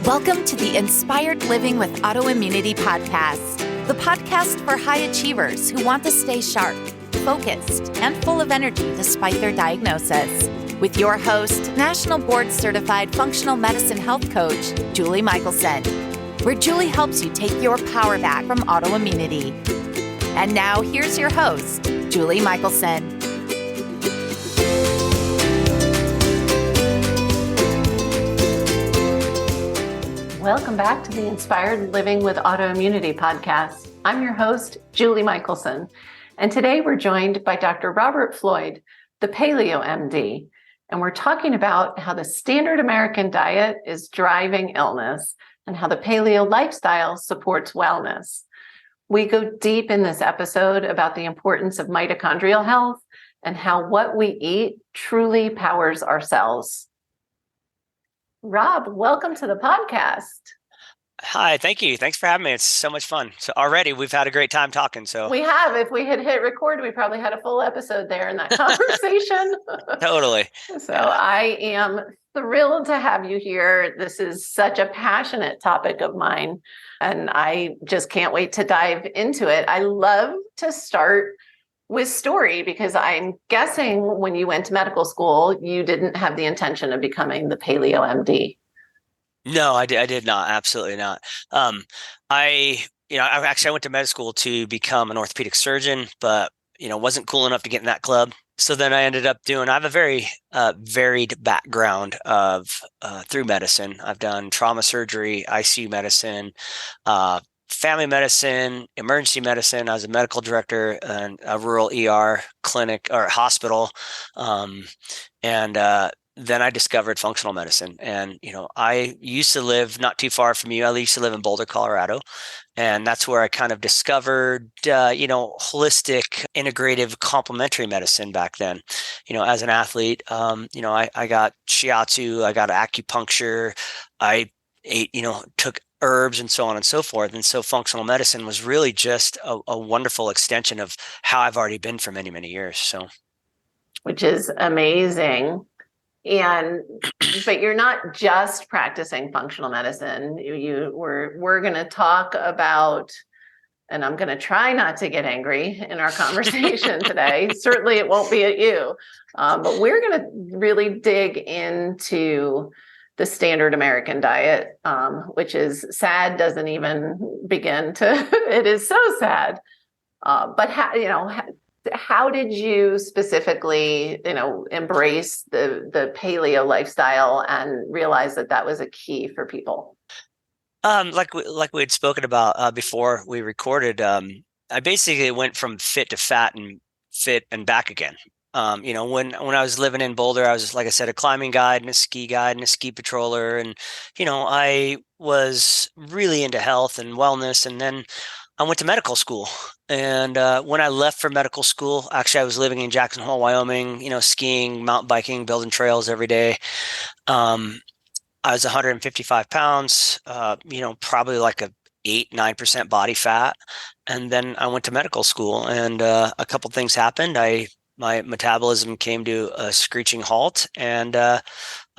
Welcome to the Inspired Living with Autoimmunity podcast, the podcast for high achievers who want to stay sharp, focused, and full of energy despite their diagnosis. With your host, National Board Certified Functional Medicine Health Coach, Julie Michelson, where Julie helps you take your power back from autoimmunity. And now here's your host, Julie Michelson. Welcome back to the Inspired Living with Autoimmunity podcast. I'm your host, Julie Michelson, and today we're joined by Dr. Robert Floyd, the Paleo MD, and we're talking about how the standard American diet is driving illness and how the Paleo Lifestyle supports wellness. We go deep in this episode about the importance of mitochondrial health and how what we eat truly powers our cells. Rob, welcome to the podcast. Hi, thank you. Thanks for having me. It's so much fun. So already we've had a great time talking. So we have. If we had hit record, we probably had a full episode there in that conversation. Totally. So yeah. I am thrilled to have you here. This is such a passionate topic of mine, and I just can't wait to dive into it. I love to start with story because I'm guessing when you went to medical school, you didn't have the intention of becoming the Paleo MD. No, I did not. Absolutely not. I went to med school to become an orthopedic surgeon, but, wasn't cool enough to get in that club. So then I ended up I have a very varied background through medicine. I've done trauma surgery, ICU medicine, family medicine, emergency medicine. I was a medical director in a rural ER clinic or hospital. Then I discovered functional medicine. And, I used to live not too far from you. I used to live in Boulder, Colorado. And that's where I kind of discovered, holistic, integrative, complementary medicine back then. As an athlete, I got shiatsu, I got acupuncture, I ate, took herbs and so on and so forth. And so functional medicine was really just a wonderful extension of how I've already been for many, many years. So, which is amazing. But you're not just practicing functional medicine. We're going to talk about, and I'm going to try not to get angry in our conversation today. Certainly it won't be at you, but we're going to really dig into the standard American diet, which is sad, doesn't even begin to, it is so sad. But how did you specifically, embrace the paleo lifestyle and realize that was a key for people? Like we had spoken about before we recorded, I basically went from fit to fat and fit and back again. When I was living in Boulder, I was, like I said, a climbing guide and a ski patroller. And, I was really into health and wellness. And then I went to medical school. And when I left for medical school, actually, I was living in Jackson Hole, Wyoming, skiing, mountain biking, building trails every day. I was 155 pounds, probably like 8-9% body fat. And then I went to medical school and a couple things happened. My metabolism came to a screeching halt, and I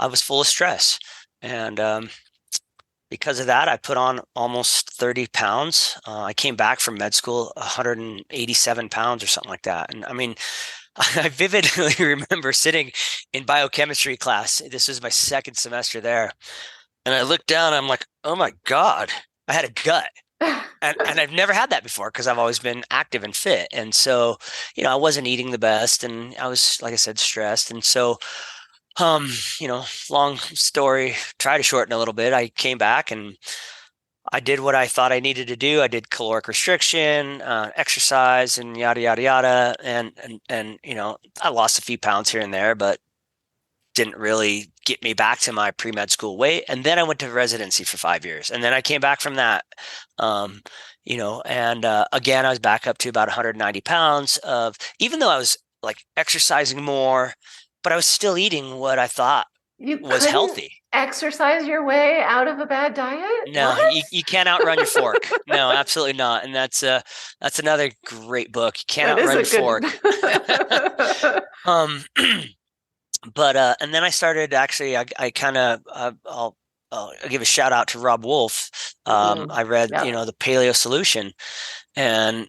was full of stress. And because of that, I put on almost 30 pounds. I came back from med school 187 pounds or something like that. And I mean, I vividly remember sitting in biochemistry class. This was my second semester there. And I looked down, and I'm like, oh my God, I had a gut. And I've never had that before because I've always been active and fit. And so, I wasn't eating the best, and I was, like I said, stressed. And so, long story, try to shorten a little bit. I came back and I did what I thought I needed to do. I did caloric restriction, exercise, and yada, yada, yada. And I lost a few pounds here and there, but didn't really get me back to my pre-med school weight. And then I went to residency for 5 years. And then I came back from that, again, I was back up to about 190 pounds even though I was like exercising more, but I was still eating what I thought was healthy. Exercise your way out of a bad diet? No, you can't outrun your fork. No, absolutely not. And that's another great book. You can't outrun your fork. But and then I started, actually, I kind of, I'll I'll give a shout out to Rob Wolf. I read, Yep. the Paleo Solution, and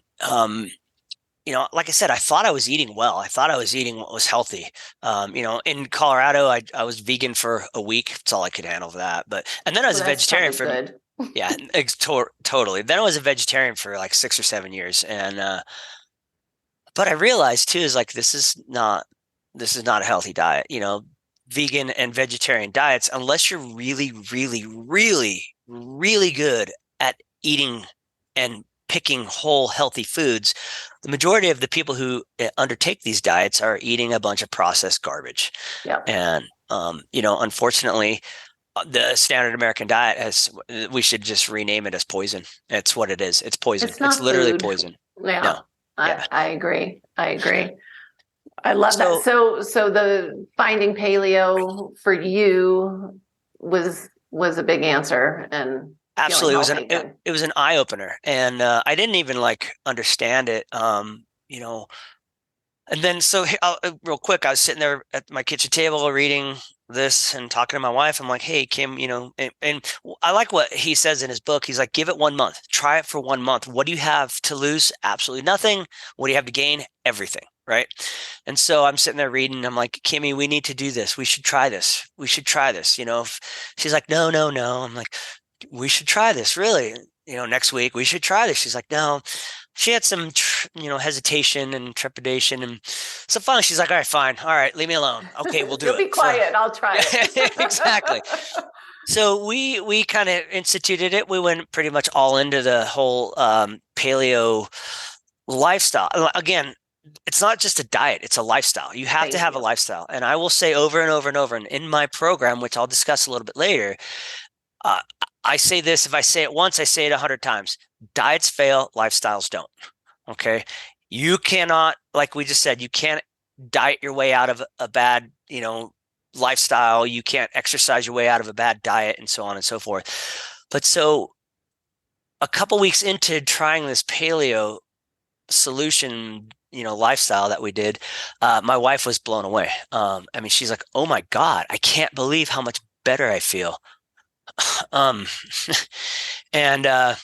like I said, I thought I was eating well. I thought I was eating what was healthy. In Colorado, I was vegan for a week. That's all I could handle for that. And then I was Well, a that's vegetarian probably for, good. yeah, totally. Then I was a vegetarian for like 6 or 7 years. But I realized too, is like, this is not a healthy diet, vegan and vegetarian diets, unless you're really, really, really, really good at eating and picking whole healthy foods. The majority of the people who undertake these diets are eating a bunch of processed garbage. Yep. And, unfortunately, the standard American diet we should just rename it as poison. It's what it is. It's poison. It's It's not literally food. poison. Yeah. No. Yeah. I agree. I agree. I love that. So So the finding paleo for you was a big answer and feeling absolutely, healthy again. it was an eye opener, and I didn't even like understand it. And then real quick, I was sitting there at my kitchen table reading this and talking to my wife. I'm like, "Hey, Kim, and I like what he says in his book. He's like, give it 1 month, try it for 1 month. What do you have to lose? Absolutely nothing. What do you have to gain? Everything." Right. And so I'm sitting there reading. I'm like, Kimmy, we need to do this. We should try this. We should try this. She's like, no, no, no. I'm like, we should try this. Really? Next week we should try this. She's like, no. She had some, hesitation and trepidation. And so finally she's like, all right, fine. All right, leave me alone. Okay, we'll do You'll it. be quiet. I'll try it. Exactly. So we kind of instituted it. We went pretty much all into the whole paleo lifestyle. Again, it's not just a diet, it's a lifestyle. You have to have a lifestyle. And I will say over and over and over, and in my program, which I'll discuss a little bit later, uh, I say this, if I say it once, I say it 100 times. Diets fail, lifestyles don't. Okay. You cannot, like we just said, you can't diet your way out of a bad, lifestyle. You can't exercise your way out of a bad diet, and so on and so forth. But so a couple weeks into trying this paleo solution, lifestyle that we did, my wife was blown away. She's like, oh my God, I can't believe how much better I feel. Um, and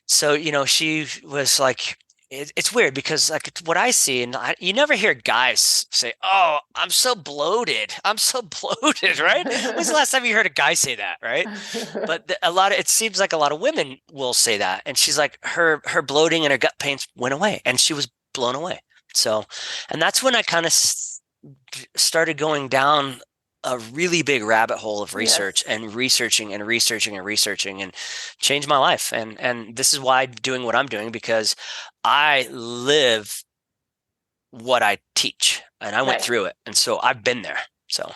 so she was like, it's weird because like what I see, and you never hear guys say, "Oh, I'm so bloated. I'm so bloated," right? When's the last time you heard a guy say that, right? But it seems like a lot of women will say that, and she's like, her bloating and her gut pains went away, and she was blown away. So, and that's when I kind of started going down a really big rabbit hole of research and researching and researching and researching, and changed my life. And this is why I'm doing what I'm doing, because I live what I teach, and I went through it. And so I've been there. So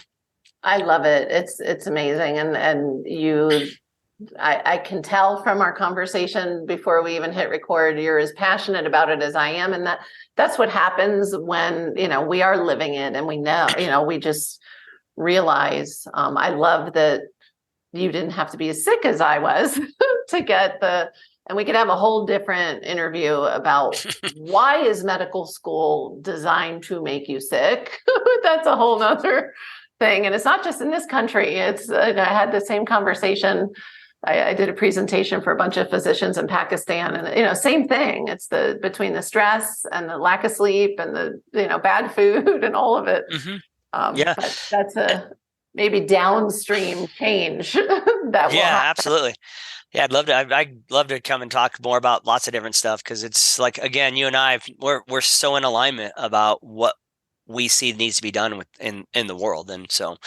I love it. It's amazing. And I can tell from our conversation before we even hit record, you're as passionate about it as I am. And that's what happens when, we are living it, and we know, we just realize. I love that you didn't have to be as sick as I was to get and we could have a whole different interview about why is medical school designed to make you sick? That's a whole nother thing. And it's not just in this country. I had the same conversation. I did a presentation for a bunch of physicians in Pakistan, and same thing. It's between the stress and the lack of sleep and the bad food and all of it. mm-hmm. But that's a maybe downstream change that will happen. Absolutely. Yeah, I'd love to come and talk more about lots of different stuff, because it's like, again, you and I, we're so in alignment about what we see needs to be done in the world. And so,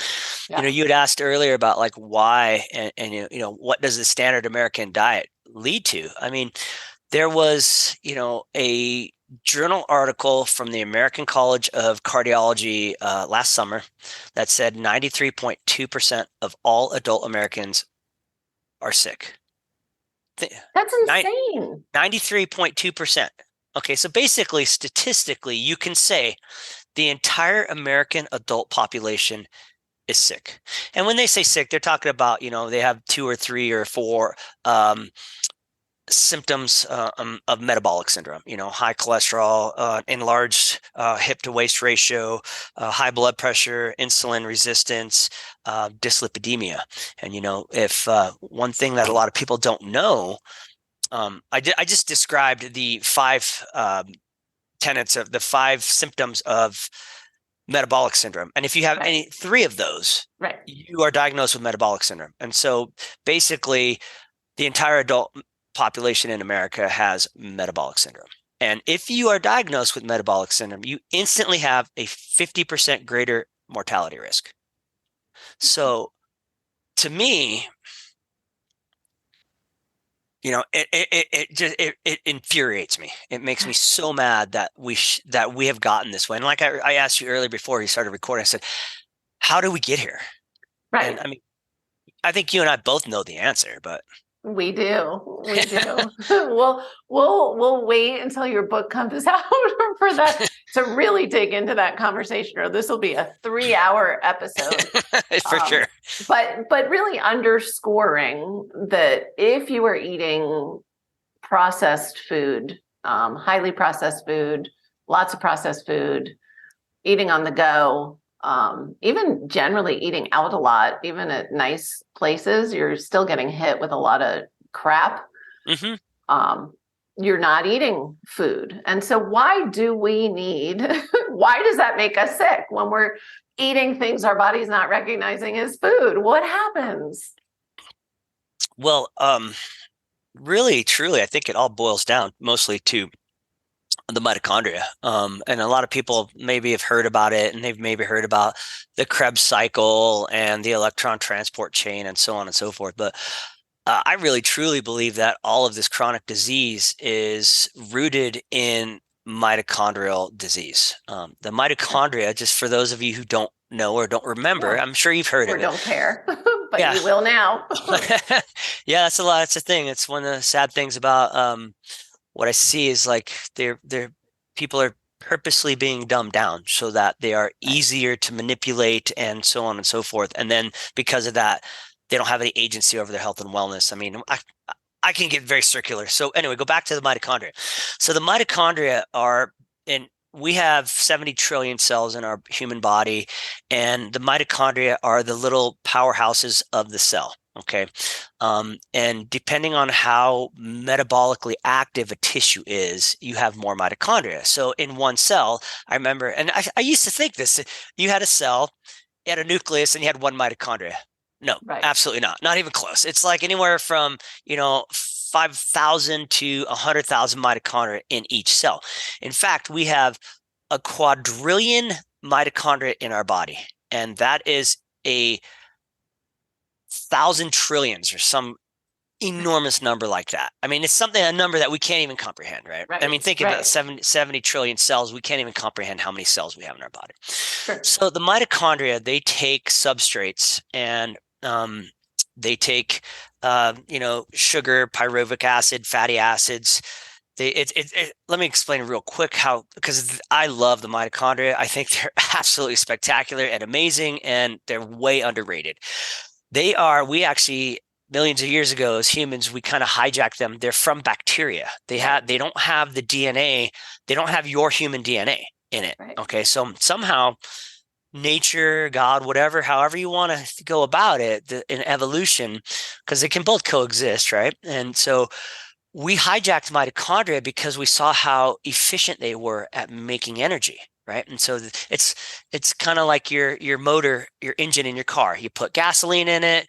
you had asked earlier about like why and what does the standard American diet lead to? There was, a journal article from the American College of Cardiology last summer that said 93.2% of all adult Americans are sick. That's insane. 93.2%. Okay, so basically, statistically, you can say the entire American adult population is sick. And when they say sick, they're talking about, they have 2 or 3 or 4 symptoms of metabolic syndrome, high cholesterol, enlarged hip to waist ratio, high blood pressure, insulin resistance, dyslipidemia. And, if one thing that a lot of people don't know, I just described the 5 tenets of the 5 symptoms of metabolic syndrome. And if you have any 3 of those, you are diagnosed with metabolic syndrome. And so basically the entire adult population in America has metabolic syndrome. And if you are diagnosed with metabolic syndrome, you instantly have a 50% greater mortality risk. So to me, it infuriates me. It makes me so mad that we have gotten this way. And like I asked you earlier before you started recording, I said, how do we get here? Right. And I mean, I think you and I both know the answer, but we do. We'll wait until your book comes out for that to really dig into that conversation, or this will be a 3-hour episode. For sure. But really underscoring that if you are eating processed food, highly processed food, lots of processed food, eating on the go, even generally eating out a lot, even at nice places, you're still getting hit with a lot of crap. Mm-hmm. You're not eating food. And so why does that make us sick when we're eating things our body's not recognizing as food? What happens? Well, really, truly, I think it all boils down mostly to the mitochondria. And a lot of people maybe have heard about it, and they've maybe heard about the Krebs cycle and the electron transport chain and so on and so forth. But I really truly believe that all of this chronic disease is rooted in mitochondrial disease. The mitochondria, just for those of you who don't know or don't remember, I'm sure you've heard of it. Or don't care, but you will now. Yeah, that's the thing. It's one of the sad things about what I see is like people are purposely being dumbed down so that they are easier to manipulate and so on and so forth. And then because of that, they don't have any agency over their health and wellness. I mean, I can get very circular. So anyway, go back to the mitochondria. So the mitochondria we have 70 trillion cells in our human body, and the mitochondria are the little powerhouses of the cell. Okay. And depending on how metabolically active a tissue is, you have more mitochondria. So in one cell, I remember, and I used to think this, you had a cell, you had a nucleus, and you had one mitochondria. No, absolutely not. Not even close. It's like anywhere from, 5,000 to 100,000 mitochondria in each cell. In fact, we have a quadrillion mitochondria in our body, and that is a 1,000 trillions or some enormous number like that. I mean, it's a number that we can't even comprehend, right? I mean, think about 70 trillion cells. We can't even comprehend how many cells we have in our body. Sure. So the mitochondria, they take substrates and they take, sugar, pyruvic acid, fatty acids. Let me explain real quick because I love the mitochondria. I think they're absolutely spectacular and amazing, and they're way underrated. We actually, millions of years ago as humans, we kind of hijacked them. They're from bacteria. They don't have the DNA. They don't have your human DNA in it. Right. Okay. So somehow nature, God, however you want to go about it in evolution, because they can both coexist. Right. And so we hijacked mitochondria because we saw how efficient they were at making energy. Right. And so it's kind of like your motor, your engine in your car. You put gasoline in it,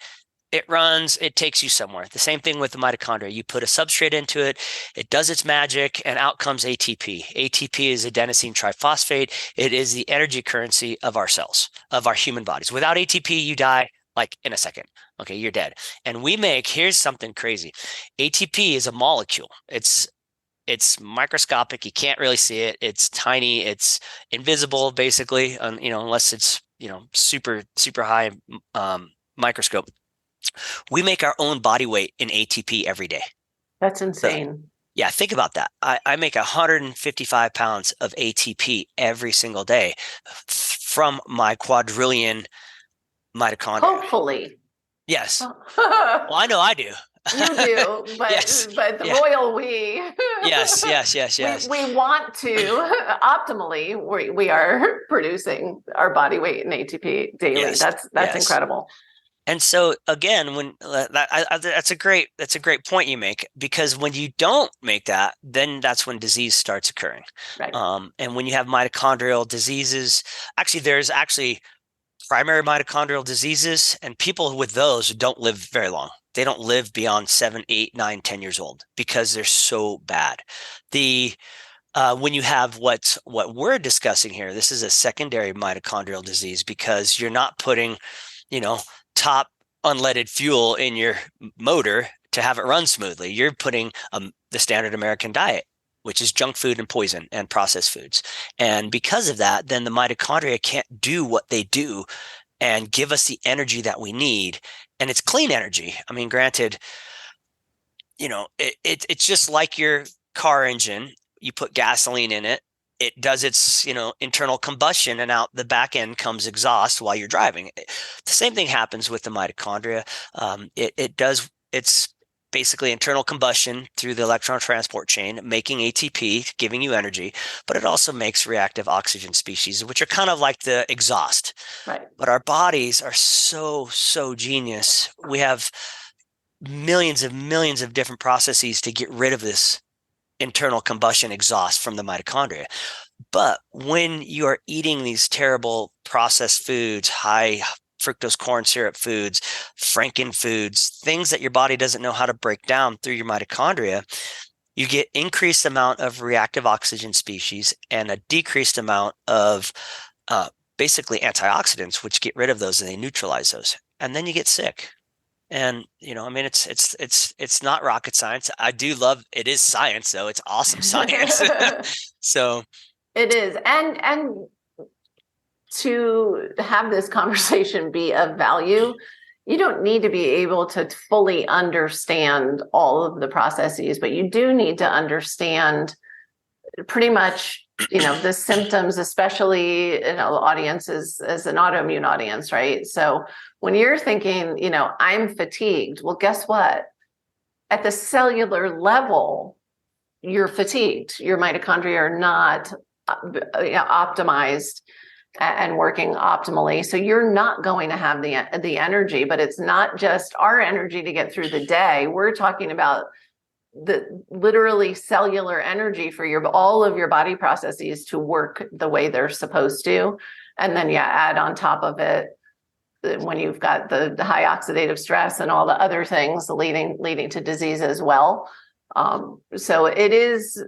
it runs, it takes you somewhere. The same thing with the mitochondria. You put a substrate into it, it does its magic, and out comes ATP. ATP is adenosine triphosphate. It is the energy currency of our cells, of our human bodies. Without ATP, you die like in a second. Okay, you're dead. And here's something crazy. ATP is a molecule. It's microscopic. You can't really see it. It's tiny. It's invisible, basically, unless it's, super, super high microscope. We make our own body weight in ATP every day. That's insane. So, yeah, think about that. I make 155 pounds of ATP every single day from my quadrillion mitochondria. Hopefully. Yes. Well, I know I do. You do, Yes. but the Yeah. royal we. Yes. Yes. Yes. Yes. We want to optimally. We are producing our body weight in ATP daily. Yes. That's Yes. incredible. And so again, when that's a great point you make, because when you don't make that, then that's when disease starts occurring. Right. And when you have mitochondrial diseases, there's primary mitochondrial diseases, and people with those don't live very long. They don't live beyond 7, 8, 9, 10 years old because they're so bad. When you have what we're discussing here, this is a secondary mitochondrial disease because you're not putting, top unleaded fuel in your motor to have it run smoothly. You're putting the standard American diet, which is junk food and poison and processed foods. And because of that, then the mitochondria can't do what they do and give us the energy that we need. And it's clean energy. I mean, granted, it's just like your car engine. You put gasoline in it, it does its, internal combustion, and out the back end comes exhaust while you're driving. The same thing happens with the mitochondria. It's basically internal combustion through the electron transport chain, making ATP, giving you energy, but it also makes reactive oxygen species, which are kind of like the exhaust. Right. But our bodies are so genius. We have millions of different processes to get rid of this internal combustion exhaust from the mitochondria. But when you are eating these terrible processed foods, high fructose corn syrup foods, franken foods, things that your body doesn't know how to break down through your mitochondria, you get increased amount of reactive oxygen species and a decreased amount of basically antioxidants, which get rid of those and they neutralize those. And then you get sick. And, it's not rocket science. I do love, it is science though. It's awesome science. So it is. And to have this conversation be of value, you don't need to be able to fully understand all of the processes, but you do need to understand pretty much, the symptoms, especially, audiences as an autoimmune audience, right? So when you're thinking, I'm fatigued, well, guess what? At the cellular level, you're fatigued. Your mitochondria are not optimized and working optimally. So you're not going to have the energy, but it's not just our energy to get through the day. We're talking about the literally cellular energy for all of your body processes to work the way they're supposed to. And then add on top of it, when you've got the high oxidative stress and all the other things leading to disease as well. So it is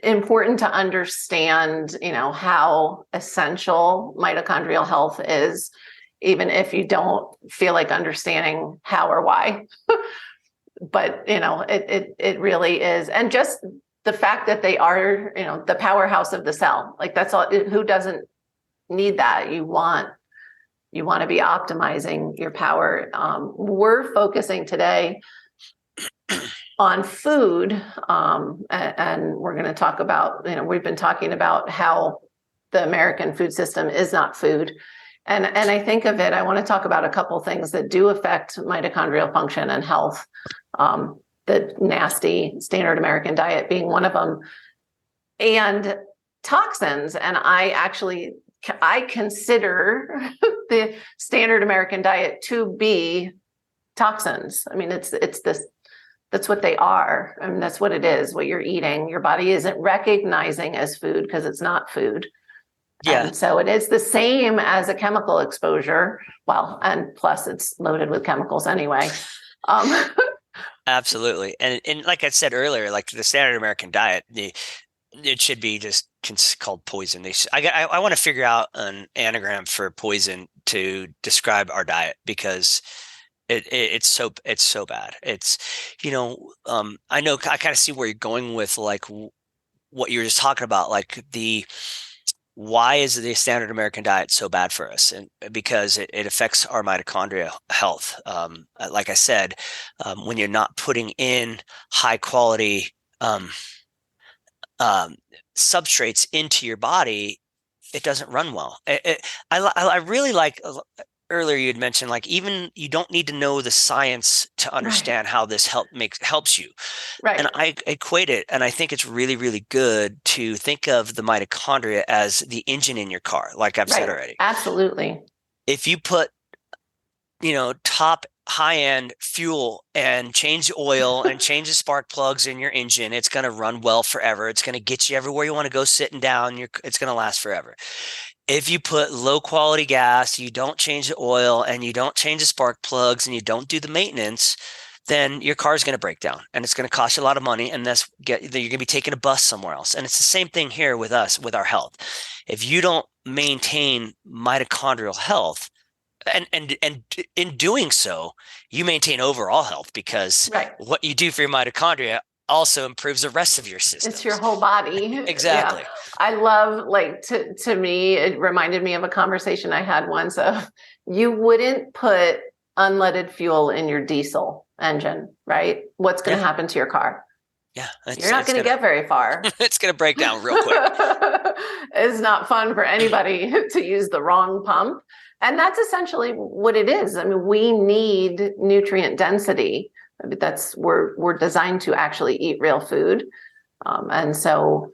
important to understand, how essential mitochondrial health is, even if you don't feel like understanding how or why. But it really is. And just the fact that they are, the powerhouse of the cell, like that's all. Who doesn't need that? You want to be optimizing your power. We're focusing today on food, and we're going to talk about, we've been talking about how the American food system is not food. And I think of it, I want to talk about a couple things that do affect mitochondrial function and health. The nasty standard American diet being one of them, and toxins. And I consider the standard American diet to be toxins. I mean, it's this, that's what they are. I mean, that's what it is, what you're eating. Your body isn't recognizing as food because it's not food. Yeah. And so it is the same as a chemical exposure. Well, and plus it's loaded with chemicals anyway. Absolutely. And like I said earlier, like the standard American diet, it should be just called poison. I want to figure out an anagram for poison to describe our diet, because it's so bad. It's, I know I kind of see where you're going with like what you were just talking about, like why is the standard American diet so bad for us? And because it affects our mitochondria health. Like I said, when you're not putting in high quality substrates into your body, it doesn't run well. I really like earlier you had mentioned, like, even you don't need to know the science to understand how this helps you. Right. And I equate it, and I think it's really, really good to think of the mitochondria as the engine in your car, like I've said already. Absolutely. If you put, top high-end fuel and change the oil and change the spark plugs in your engine, it's going to run well forever. It's going to get you everywhere you want to go sitting down. It's going to last forever. If you put low quality gas, you don't change the oil and you don't change the spark plugs and you don't do the maintenance, then your car is going to break down and it's going to cost you a lot of money. And you're going to be taking a bus somewhere else. And it's the same thing here with us, with our health. If you don't maintain mitochondrial health, and in doing so, you maintain overall health, because what you do for your mitochondria also improves the rest of your system. It's your whole body. Exactly. Yeah. I love, like, to me, it reminded me of a conversation I had once of, you wouldn't put unleaded fuel in your diesel engine, right? What's going to happen to your car? Yeah. You're not going to get very far. It's going to break down real quick. It's not fun for anybody to use the wrong pump. And that's essentially what it is. I mean, we need nutrient density. We're designed to actually eat real food. And so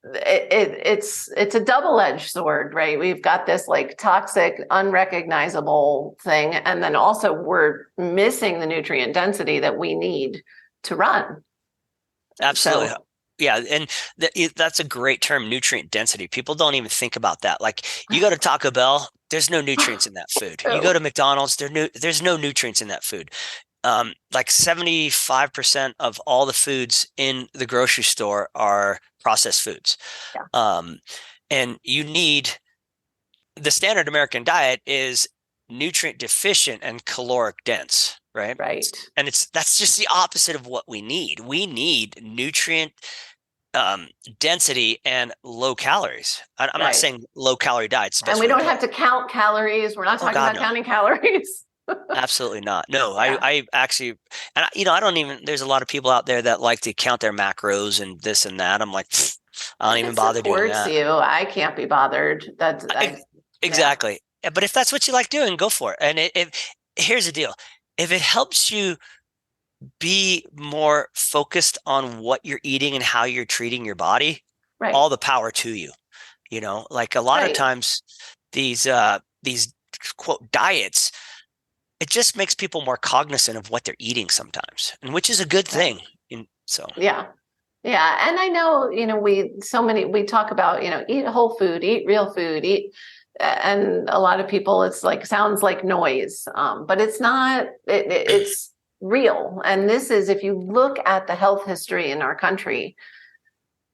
it's a double-edged sword, right? We've got this like toxic, unrecognizable thing. And then also we're missing the nutrient density that we need to run. Absolutely. Yeah. And that's a great term, nutrient density. People don't even think about that. Like, you go to Taco Bell, there's no nutrients in that food. You go to McDonald's, there's no nutrients in that food. Like 75% of all the foods in the grocery store are processed foods. Yeah. And the standard American diet is nutrient deficient and caloric dense, right? Right. And that's just the opposite of what we need. We need nutrient density and low calories. I'm not saying low calorie diets. And we don't have to count calories. We're not talking about counting calories. Absolutely not. No, yeah. I actually, and I don't even, there's a lot of people out there that like to count their macros and this and that. I'm like, I don't even bother doing that. I can't be bothered. Exactly. Yeah. But if that's what you like doing, go for it. And here's the deal. If it helps you be more focused on what you're eating and how you're treating your body, all the power to you. Like a lot of times these quote diets, it just makes people more cognizant of what they're eating sometimes, and which is a good thing. Yeah. And I know, we talk about, eat whole food, eat real food, and a lot of people, it's like, sounds like noise, but it's not, it's real. And this is, if you look at the health history in our country,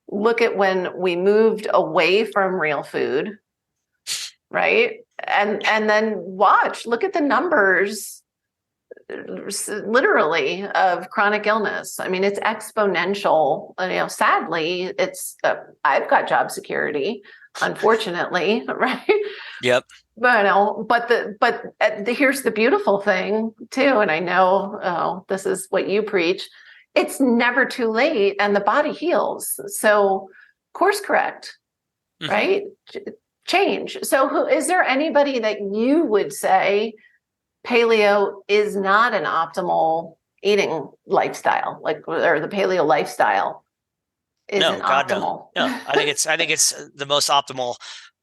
look at when we moved away from real food, right? And then look at the numbers, literally, of chronic illness. I mean, it's exponential. Sadly, I've got job security, unfortunately, right? Yep. But here's the beautiful thing too, and I know this is what you preach. It's never too late, and the body heals. So course correct, right? Change. So is there anybody that you would say paleo is not an optimal eating lifestyle, or the paleo lifestyle isn't optimal? No. I think it's the most optimal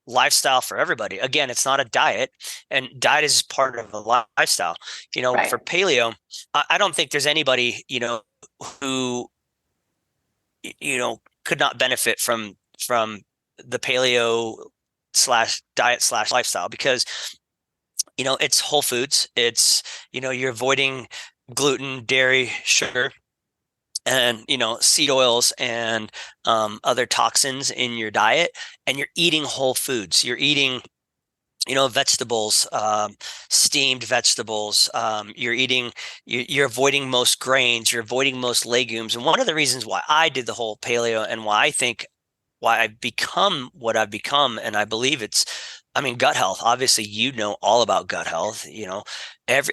lifestyle for everybody. Again, it's not a diet, and diet is part of a lifestyle. For paleo, I don't think there's anybody, who, could not benefit from the paleo /diet/lifestyle, because it's whole foods. It's you're avoiding gluten, dairy, sugar, and seed oils and other toxins in your diet, and you're eating whole foods. You're eating vegetables, steamed vegetables. You're avoiding most grains. You're avoiding most legumes. And one of the reasons why I did the whole paleo, and why I've become what I've become, and I believe gut health. Obviously, all about gut health.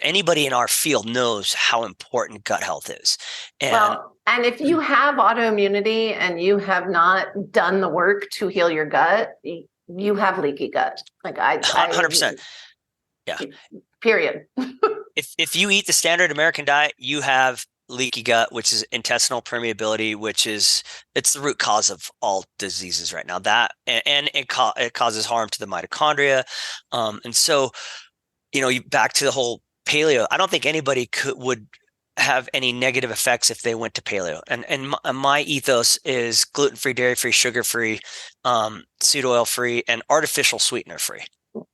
Anybody in our field knows how important gut health is. And if you have autoimmunity and you have not done the work to heal your gut, you have leaky gut. 100%. Yeah. Period. If you eat the standard American diet, you have leaky gut, which is intestinal permeability, it's the root cause of all diseases right now. That and it causes harm to the mitochondria, and so back to the whole paleo. I don't think anybody would have any negative effects if they went to paleo. And my ethos is gluten-free, dairy-free, sugar-free, seed oil-free, and artificial sweetener-free.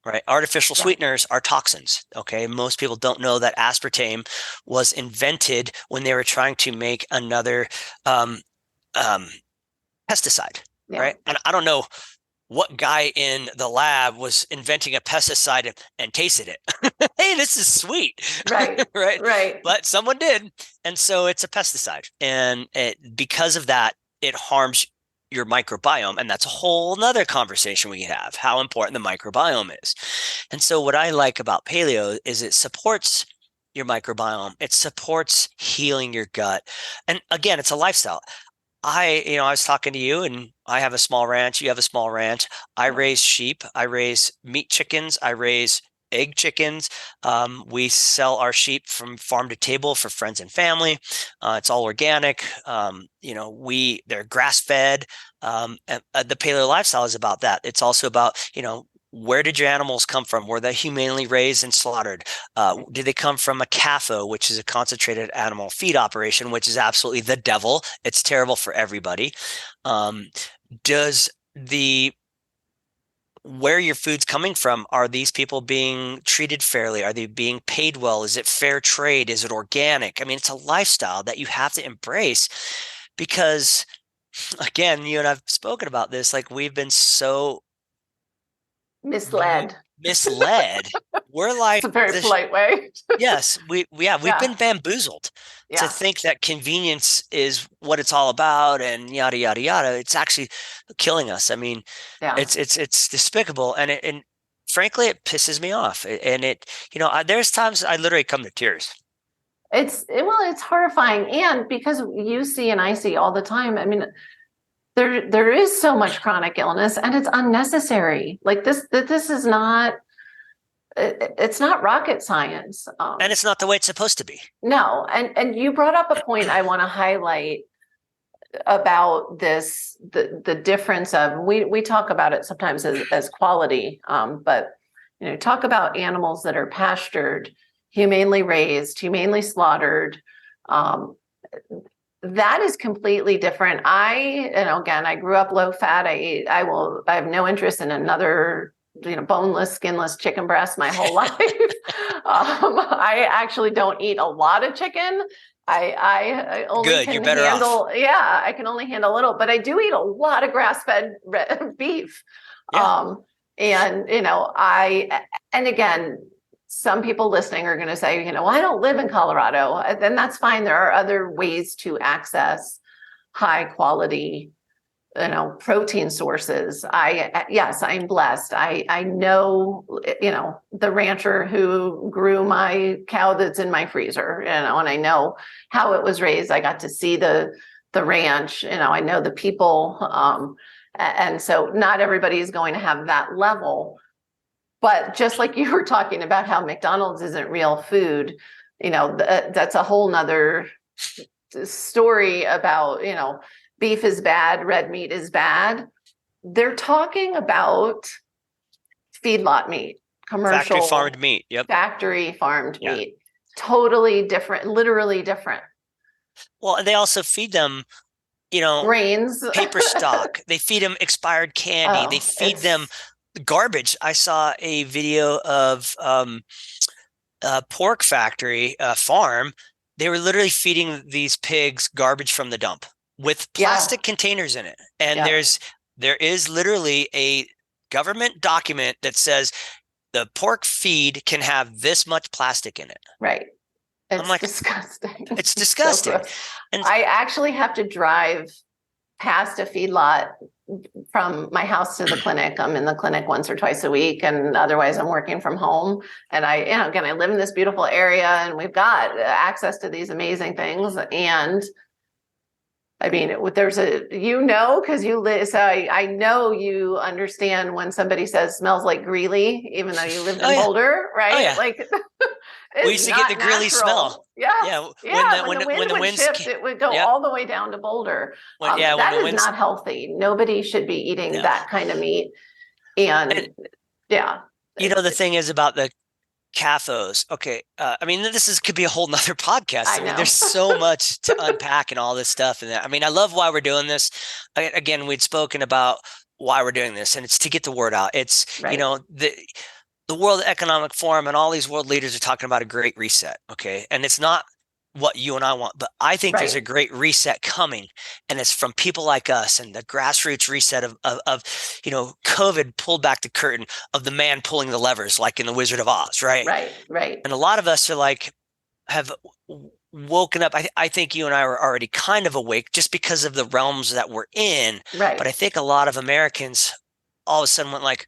Right. Artificial sweeteners are toxins. Okay. Most people don't know that aspartame was invented when they were trying to make another pesticide. Yeah. Right. And I don't know what guy in the lab was inventing a pesticide and tasted it. Hey, this is sweet. Right. Right. But someone did. And so it's a pesticide. And because of that, it harms your microbiome. And that's a whole nother conversation we have, how important the microbiome is. And so what I like about paleo is it supports your microbiome. It supports healing your gut. And again, it's a lifestyle. I was talking to you, and I have a small ranch. You have a small ranch. I raise sheep. I raise meat chickens. I raise egg chickens. We sell our sheep from farm to table for friends and family. It's all organic. They're grass fed. And the paleo lifestyle is about that. It's also about, where did your animals come from? Were they humanely raised and slaughtered? Did they come from a CAFO, which is a concentrated animal feed operation, which is absolutely the devil? It's terrible for everybody. Where your food's coming from, are these people being treated fairly? Are they being paid well? Is it fair trade? Is it organic? I mean, it's a lifestyle that you have to embrace because, again, you and I've spoken about this, like we've been so misled. We're like, it's a very polite way. Yes, we've been bamboozled to think that convenience is what it's all about and yada yada yada. It's actually killing us. I mean, it's despicable, and frankly, it pisses me off. And there's times I literally come to tears. It's horrifying, and because you see and I see all the time. I mean, there is so much chronic illness, and it's unnecessary. Like this is not. It's not rocket science. And it's not the way it's supposed to be. No. And you brought up a point I want to highlight about this, the difference of, we talk about it sometimes as quality, but talk about animals that are pastured, humanely raised, humanely slaughtered. That is completely different. Again, I grew up low fat. I have no interest in another boneless, skinless chicken breast my whole life. I actually don't eat a lot of chicken. I only can handle, I can only handle a little, but I do eat a lot of grass-fed beef. Yeah. And again, some people listening are going to say, well, I don't live in Colorado. Then that's fine. There are other ways to access high quality protein sources. I'm blessed. I know, the rancher who grew my cow that's in my freezer, and I know how it was raised. I got to see the ranch, I know the people. And so not everybody is going to have that level, but just like you were talking about how McDonald's isn't real food, that's a whole nother story about, beef is bad, red meat is bad. They're talking about feedlot meat, commercial factory farmed meat. Yep. Factory farmed meat. Totally different, literally different. Well, and they also feed them, grains, paper stock. They feed them expired candy. They feed them garbage. I saw a video of a pork factory farm. They were literally feeding these pigs garbage from the dump with plastic containers in it. And there is literally a government document that says the pork feed can have this much plastic in it. Right. It's disgusting. It's disgusting. So and I actually have to drive past a feedlot from my house to the clinic. I'm in the clinic once or twice a week, and otherwise I'm working from home. And I live in this beautiful area, and we've got access to these amazing things. And I mean, there's because you live, so I know you understand when somebody says smells like Greeley, even though you lived in Boulder, right? Oh yeah. Like We it's used to get the not Greeley natural. smell. Yeah. Yeah. Yeah. When the wind When the would winds shift, it would go yep. all the way down to Boulder. When That the is winds not healthy. Nobody should be eating no. that kind of meat. And yeah. The thing is about the CAFOs. Okay. I mean, could be a whole nother podcast. I mean, there's so much to unpack and all this stuff. And I mean, I love why we're doing this. Again, we'd spoken about why we're doing this, and it's to get the word out. It's, right. The World Economic Forum and all these world leaders are talking about a great reset. Okay. And it's not what you and I want, but I think there's a great reset coming, and it's from people like us and the grassroots reset of COVID pulled back the curtain of the man pulling the levers, like in the Wizard of Oz, right? Right. And a lot of us are have woken up. I think you and I were already kind of awake just because of the realms that we're in. Right. But I think a lot of Americans all of a sudden went like,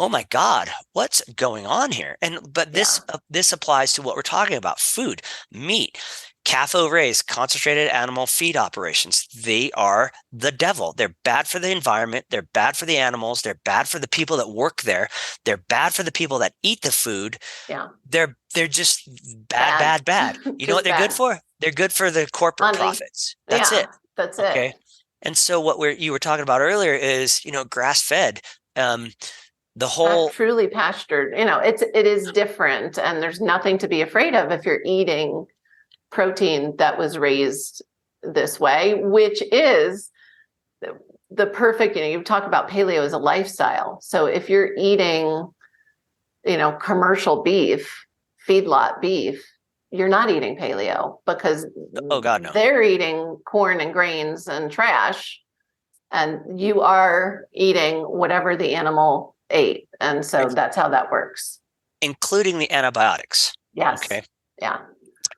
oh my God, what's going on here? But this applies to what we're talking about: food, meat, CAFO raised, concentrated animal feed operations. They are the devil. They're bad for the environment. They're bad for the animals. They're bad for the people that work there. They're bad for the people that eat the food. Yeah. They're just bad. You know what they're good for? They're good for the corporate profits. That's it. That's okay. it. And so what you were talking about earlier is, grass fed. The whole truly pastured, it is different, and there's nothing to be afraid of if you're eating protein that was raised this way, which is the perfect, you talk about paleo as a lifestyle. So if you're eating, commercial beef, feedlot beef, you're not eating paleo, because oh God, no. They're eating corn and grains and trash, and you are eating whatever the animal ate. And so that's how that works. Including the antibiotics. Yes. Okay. Yeah.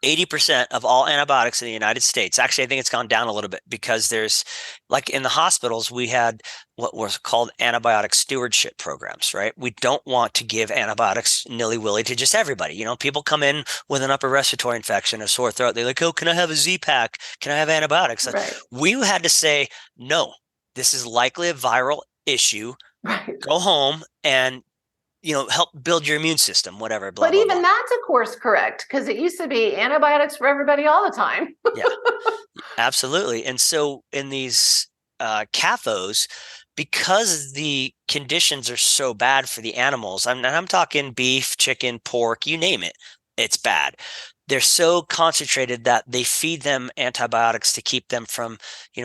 80% of all antibiotics in the United States. Actually, I think it's gone down a little bit, because there's, like in the hospitals, we had what was called antibiotic stewardship programs, right? We don't want to give antibiotics nilly-willy to just everybody. People come in with an upper respiratory infection, a sore throat. They're like, oh, can I have a Z-Pack? Can I have antibiotics? Right. We had to say, no, this is likely a viral issue. Right. Go home and help build your immune system, whatever. But even that's a course correct, because it used to be antibiotics for everybody all the time. Yeah, absolutely. And so in these CAFOs, because the conditions are so bad for the animals, I'm talking beef, chicken, pork, you name it, it's bad. They're so concentrated that they feed them antibiotics to keep them from,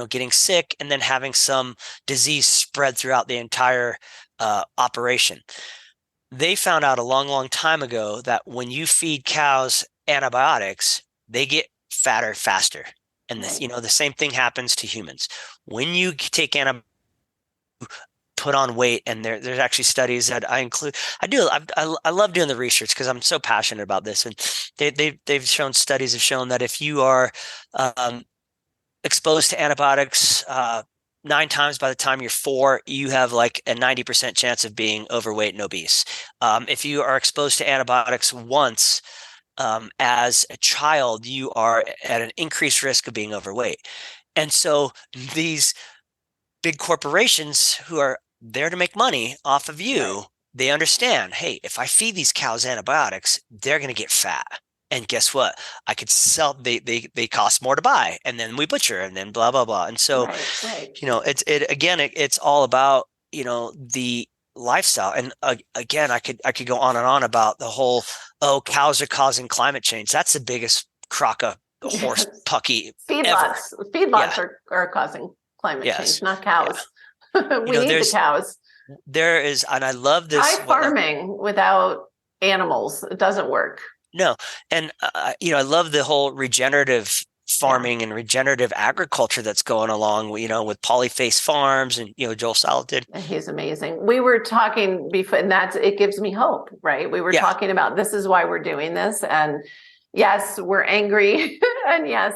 getting sick and then having some disease spread throughout the entire operation. They found out a long, long time ago that when you feed cows antibiotics, they get fatter faster. And the same thing happens to humans. When you take antibiotics, put on weight, and there's actually studies that I include. I love doing the research because I'm so passionate about this. And they've shown, studies have shown that if you are exposed to antibiotics 9 times by the time you're 4, you have like a 90% chance of being overweight and obese. If you are exposed to antibiotics once as a child, you are at an increased risk of being overweight. And so these big corporations who are there to make money off of you, they understand, hey, if I feed these cows antibiotics, they're going to get fat. And guess what? I could sell, they cost more to buy, and then we butcher, and then blah, blah, blah. And so, it's all about, the lifestyle. And again, I could go on and on about the whole, cows are causing climate change. That's the biggest crock of horse pucky ever. Feedlots are causing climate change, not cows. Yeah. We need the cows. There is, and I love this. High farming without animals, it doesn't work. No. And, I love the whole regenerative farming and regenerative agriculture that's going along, with Polyface Farms and, Joel Salatin. He's amazing. We were talking before, and it gives me hope, right? We were talking about, this is why we're doing this. And yes, we're angry. And yes,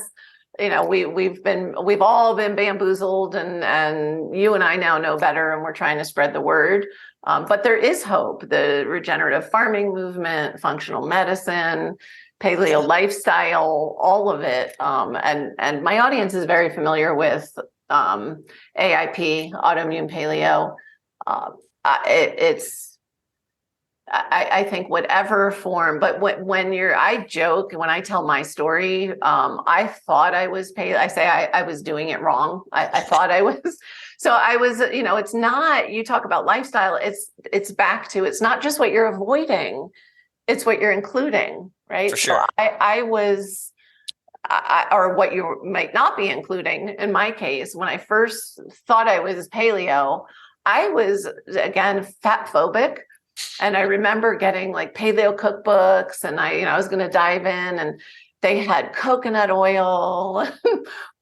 we've all been bamboozled, and you and I now know better, and we're trying to spread the word. But there is hope. The regenerative farming movement, functional medicine, Paleo Lifestyle, all of it. And my audience is very familiar with AIP, autoimmune paleo. I think whatever form, but I joke when I tell my story, I thought I was paleo. I say I was doing it wrong. I thought I was. So I was, it's not, you talk about lifestyle, it's back to, it's not just what you're avoiding, it's what you're including, right? For sure. So or what you might not be including. In my case, when I first thought I was paleo, I was, again, fat phobic. And I remember getting like paleo cookbooks, and I was going to dive in, and they had coconut oil,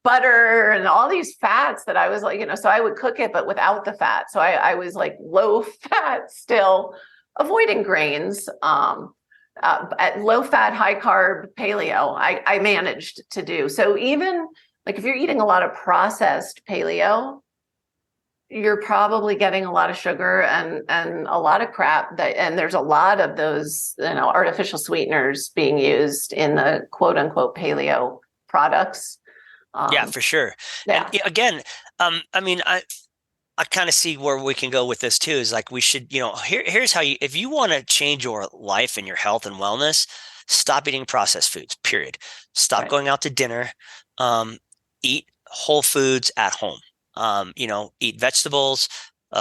butter, and all these fats that I was like, so I would cook it, but without the fat. So I was like low fat still, avoiding grains, at low fat, high carb paleo, I managed to do. So even like if you're eating a lot of processed paleo, you're probably getting a lot of sugar and a lot of crap and there's a lot of those, artificial sweeteners being used in the quote unquote paleo products. Yeah, for sure. Yeah. And again, I kind of see where we can go with this too, is like, we should, here's how if you want to change your life and your health and wellness, stop eating processed foods, period. Stop going out to dinner, eat whole foods at home. Eat vegetables,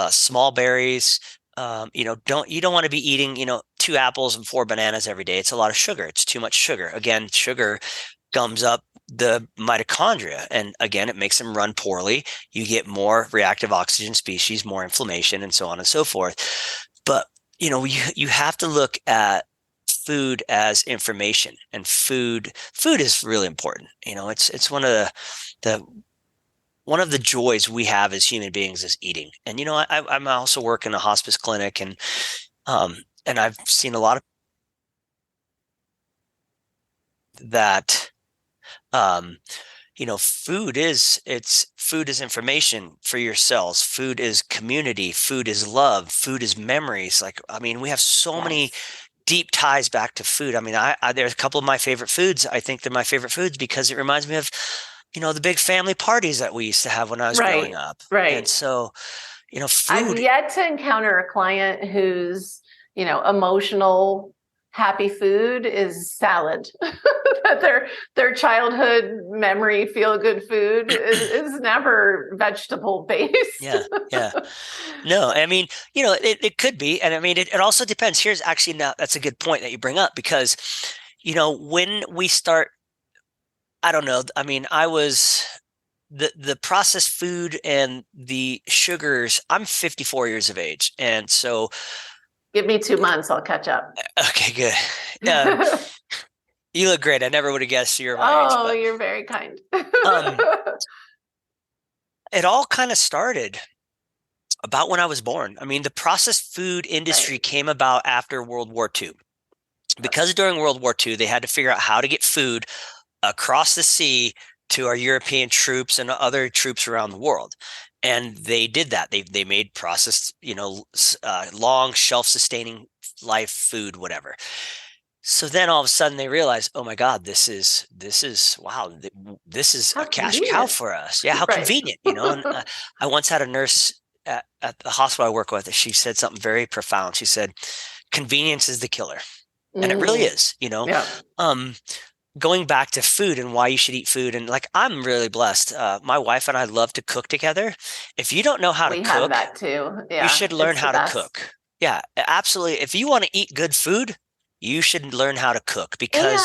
small berries. You don't want to be eating, 2 apples and 4 bananas every day. It's a lot of sugar. It's too much sugar. Again, sugar gums up the mitochondria, and again, it makes them run poorly. You get more reactive oxygen species, more inflammation, and so on and so forth. But you have to look at food as information, and food is really important. It's one of the joys we have as human beings is eating. And I'm also work in a hospice clinic, and I've seen a lot of that. Food is information for your cells. Food is community. Food is love. Food is memories. We have so many deep ties back to food. There's a couple of my favorite foods. I think they're my favorite foods because it reminds me of, the big family parties that we used to have when I was growing up. Right. And so, food. I've yet to encounter a client whose, emotional happy food is salad. That their childhood memory feel good food is never vegetable based. Yeah. No, it could be. And it also depends. Here's actually, now that's a good point that you bring up, because, when we start, I don't know. I was the processed food and the sugars. I'm 54 years of age. And so give me 2 months, I'll catch up. Okay, good. You look great. I never would have guessed you're my age. Oh, you're very kind. It all kind of started about when I was born. The processed food industry came about after World War II. Because during World War II, they had to figure out how to get food across the sea to our European troops and other troops around the world. And they did that. They made processed, long shelf-sustaining life food, whatever. So then all of a sudden they realized, oh my God, this is wow, this is a cash cow for us. Yeah, how convenient, And I once had a nurse at the hospital I work with. She said something very profound. She said, "Convenience is the killer," and it really is. Yeah. Going back to food and why you should eat food, and I'm really blessed. My wife and I love to cook together. If you don't know how to cook, have that too. Yeah, you should learn how to cook. Yeah, absolutely. If you want to eat good food, you should learn how to cook, because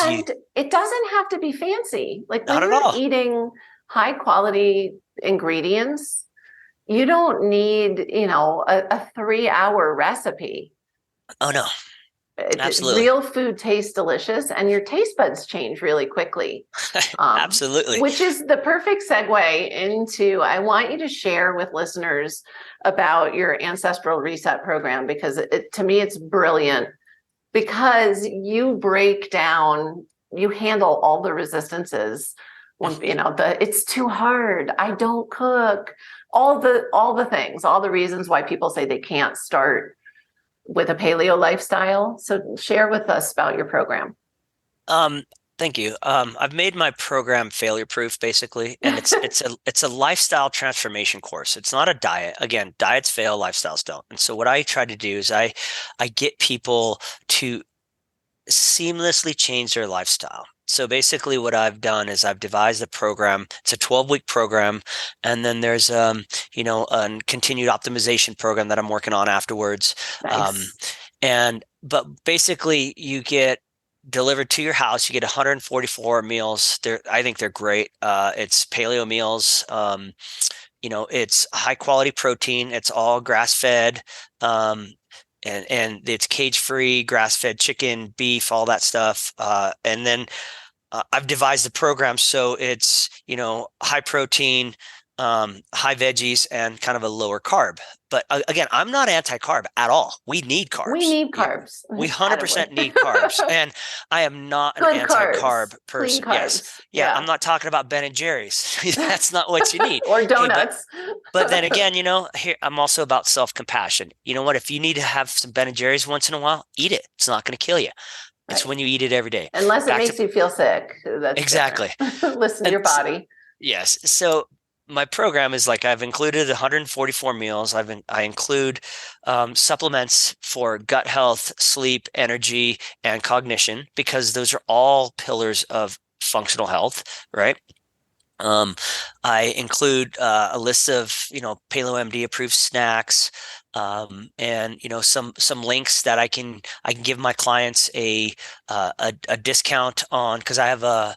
it doesn't have to be fancy. Like when not at you're all. Eating high quality ingredients, you don't need, a 3-hour recipe. Oh no. Absolutely. Real food tastes delicious, and your taste buds change really quickly. Absolutely. Which is the perfect segue into, I want you to share with listeners about your Ancestral Reset program, because to me, it's brilliant, because you break down, you handle all the resistances when, it's too hard, I don't cook, all the things, all the reasons why people say they can't start with a paleo lifestyle. So share with us about your program. Um, Thank you. I've made my program failure proof basically, and it's a lifestyle transformation course. It's not a diet. Again, diets fail, lifestyles don't. And so what I try to do is I get people to seamlessly change their lifestyle. So basically what I've done is I've devised a program. It's a 12-week program. And then there's, a continued optimization program that I'm working on afterwards. Um, Nice. but basically you get delivered to your house. You get 144 meals. I think they're great. It's paleo meals. It's high quality protein. It's all grass fed. And it's cage free, grass fed chicken, beef, all that stuff. And then I've devised the program so it's high protein, high veggies, and kind of a lower carb. But again, I'm not anti-carb at all. We need We carbs. need carbs. We Attaboy. 100% need carbs, and I am not an Good anti-carb carbs, clean person. Yes, carbs. yeah, Yeah. I'm not talking about Ben and Jerry's. That's not what you need. Or Hey, but donuts. but then again, here I'm also about self-compassion. You know what? If you need to have some Ben and Jerry's once in a while, eat it. It's not going to kill you. It's Right. when you eat it every day. Unless it Back to makes you feel sick. That's different. exactly. Listen to And your body. yes, so my program is like I've included 144 meals. I include supplements for gut health, sleep, energy, and cognition because those are all pillars of functional health, right? Um, I include a list of Paleo MD approved snacks, and some links that I can give my clients a discount on because I have a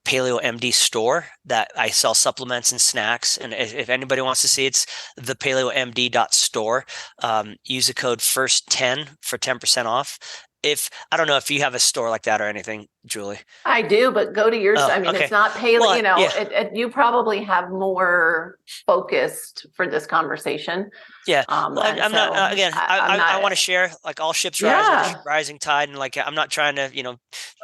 Paleo MD store that I sell supplements and snacks. And if anybody wants to see, it's the paleomd.store. Use the code FIRST10 for 10% off. If I don't know if you have a store like that or anything, Julie. I do, but go to your, Oh, I mean, it's okay. not paleo, Well, yeah, you probably have more focused for this conversation. yeah. Well, And I'm not so again. I'm I not, want to share like all ships rise with a yeah, rising tide, and like I'm not trying to take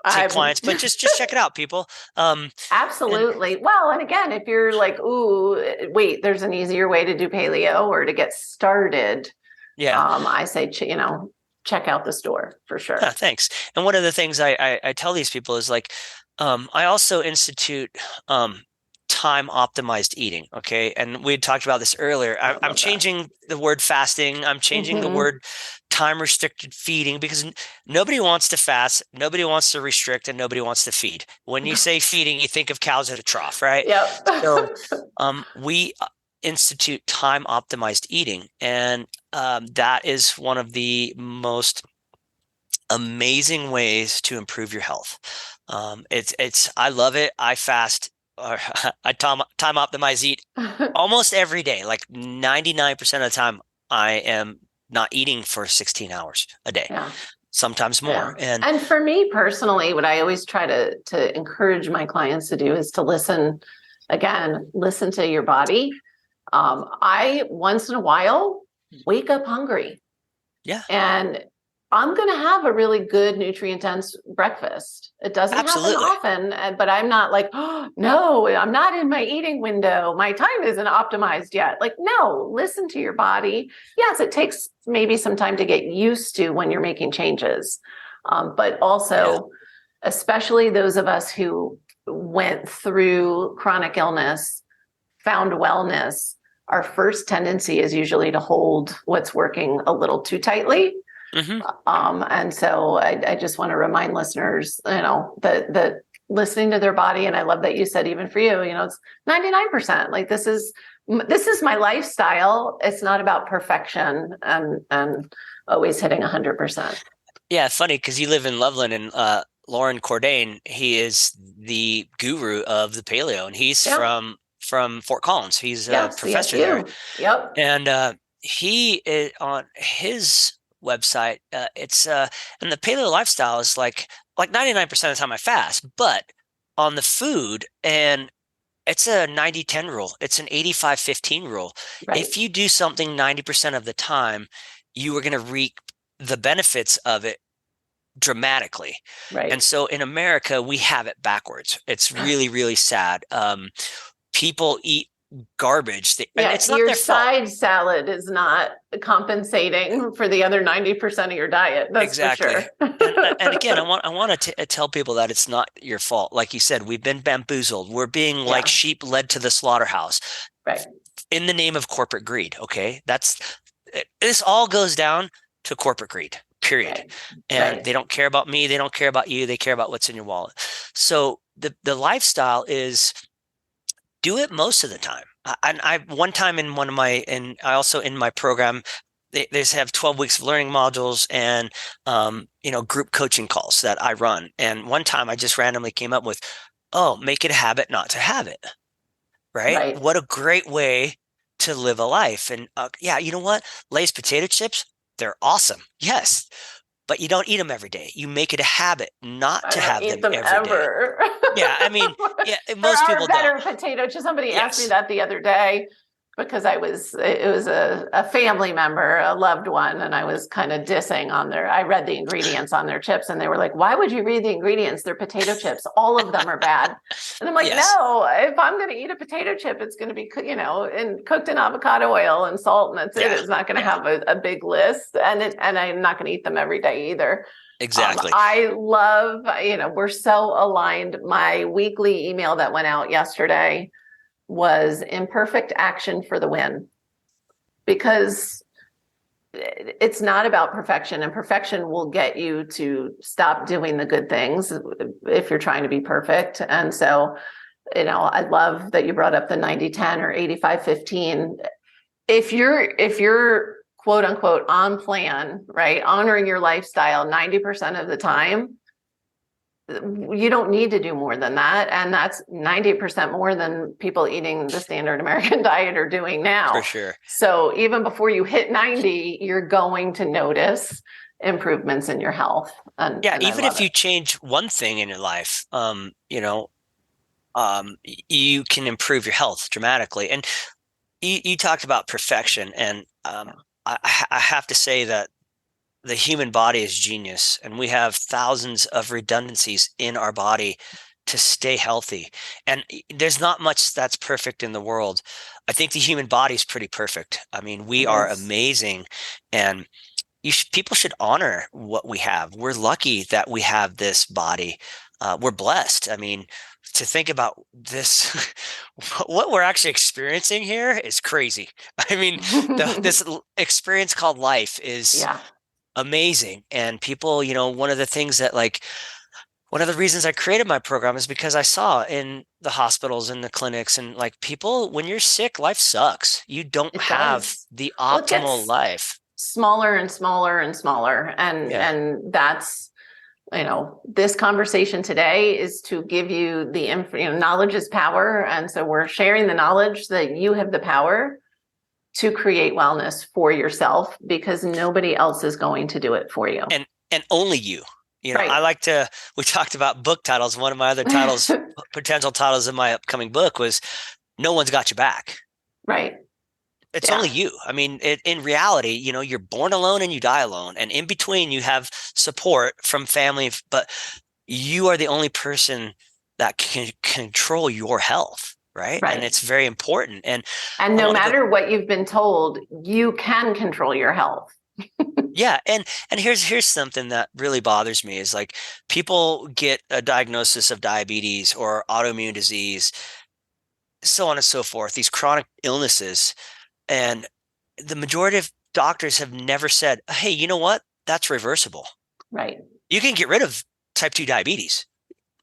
I'm clients, but just check it out, people. And absolutely. Well, and again, if you're like, ooh, wait, there's an easier way to do paleo or to get started, yeah, I say, check out the store for yeah, sure. thanks. And one of the things I tell these people is like, I also institute time optimized eating. Okay. And we had talked about this earlier. I I'm love that. changing the word fasting. I'm changing the Hmm. word time restricted feeding because nobody wants to fast, nobody wants to restrict, and nobody wants to feed. When you say feeding, you think of cows at a trough, right? Yep. So we institute time optimized eating. And that is one of the most amazing ways to improve your health. I love it. I fast or I time optimize eat almost every day. Like 99% of the time I am not eating for 16 hours a day, Yeah. sometimes more. Yeah. And And for me personally, what I always try to encourage my clients to do is to listen, again, listen to your body. I once in a while wake up hungry yeah, and I'm going to have a really good nutrient dense breakfast. It doesn't happen absolutely. often, but I'm not like, oh, no, I'm not in my eating window. My time isn't optimized yet. Like, no, listen to your body. Yes, it takes maybe some time to get used to when you're making changes. But Yeah. also, especially those of us who went through chronic illness, found wellness, our first tendency is usually to hold what's working a little too tightly. Hmm. And so I just want to remind listeners, that listening to their body, and I love that you said, even for you, it's 99%. Like this is my lifestyle. It's not about perfection and always hitting 100%. Yeah, funny because you live in Loveland and Lauren Cordain, he is the guru of the paleo and he's Yeah. from Fort Collins. He's a Yep. professor there. CSU. Yep. And he is on his website. And the paleo lifestyle is like 99% of the time I fast, but on the food, and it's a 90-10 rule. It's an 85-15 rule. Right. If you do something 90% of the time, you are going to reap the benefits of it dramatically. Right. And so in America, we have it backwards. It's really, really sad. People eat garbage. And it's not your their fault. side salad is not compensating for the other 90% of your diet. That's Exactly. for sure. And again, I want to tell people that it's not your fault. Like you said, we've been bamboozled. We're being like sheep led to the slaughterhouse, right, in the name of corporate greed. Okay, this all goes down to corporate greed. Period. right, And right. they don't care about me. They don't care about you. They care about what's in your wallet. So the lifestyle is, do it most of the time. I one time in one of my, and I also in my program, they have 12 weeks of learning modules and group coaching calls that I run. And one time I just randomly came up with, oh, make it a habit not to have it. Right? Right. What a great way to live a life. And you know what? Lay's potato chips, they're awesome. Yes. But you don't eat them every day. You make it a habit not to have them every ever. day. Yeah, I mean, most people better don't. potato chips. Somebody asked me that the other day because it was a family member, a loved one, and I was kind of dissing on I read the ingredients on their chips, and they were like, "Why would you read the ingredients? They're potato chips. All of them are bad." And I'm like, Yes. "No, if I'm going to eat a potato chip, it's going to be, and cooked in avocado oil and salt, and that's it. It's not going to have a big list, and I'm not going to eat them every day either." Exactly. I love, we're so aligned. My weekly email that went out yesterday was imperfect action for the win, because it's not about perfection, and perfection will get you to stop doing the good things if you're trying to be perfect. And so, I love that you brought up the 90-10 or 85-15. If you're quote unquote on plan, right, honoring your lifestyle 90% of the time, you don't need to do more than that. And that's 90% more than people eating the standard American diet are doing now. For sure. So even before you hit 90, you're going to notice improvements in your health. And even if you change one thing in your life, you can improve your health dramatically. And you talked about perfection, and I have to say that the human body is genius, and we have thousands of redundancies in our body to stay healthy. And there's not much that's perfect in the world. I think the human body is pretty perfect. I mean, we are amazing, and people should honor what we have. We're lucky that we have this body. We're blessed. I mean, to think about this, what we're actually experiencing here is crazy. I mean, this experience called life is amazing. And people, one of the things that one of the reasons I created my program is because I saw in the hospitals and the clinics and people, when you're sick, life sucks. You don't have the optimal life. Smaller and smaller and smaller. And that's, this conversation today is to give you the knowledge is power. And so we're sharing the knowledge that you have the power to create wellness for yourself, because nobody else is going to do it for you. And only you. We talked about book titles. One of my other titles, potential titles in my upcoming book was No One's Got Your Back. Right. It's only you. I mean, in reality, you're born alone and you die alone. And in between, you have support from family, but you are the only person that can control your health, right? And it's very important. And no matter what you've been told, you can control your health. Yeah. And here's something that really bothers me is people get a diagnosis of diabetes or autoimmune disease, so on and so forth, these chronic illnesses. And the majority of doctors have never said, hey, you know what? That's reversible. Right. You can get rid of type 2 diabetes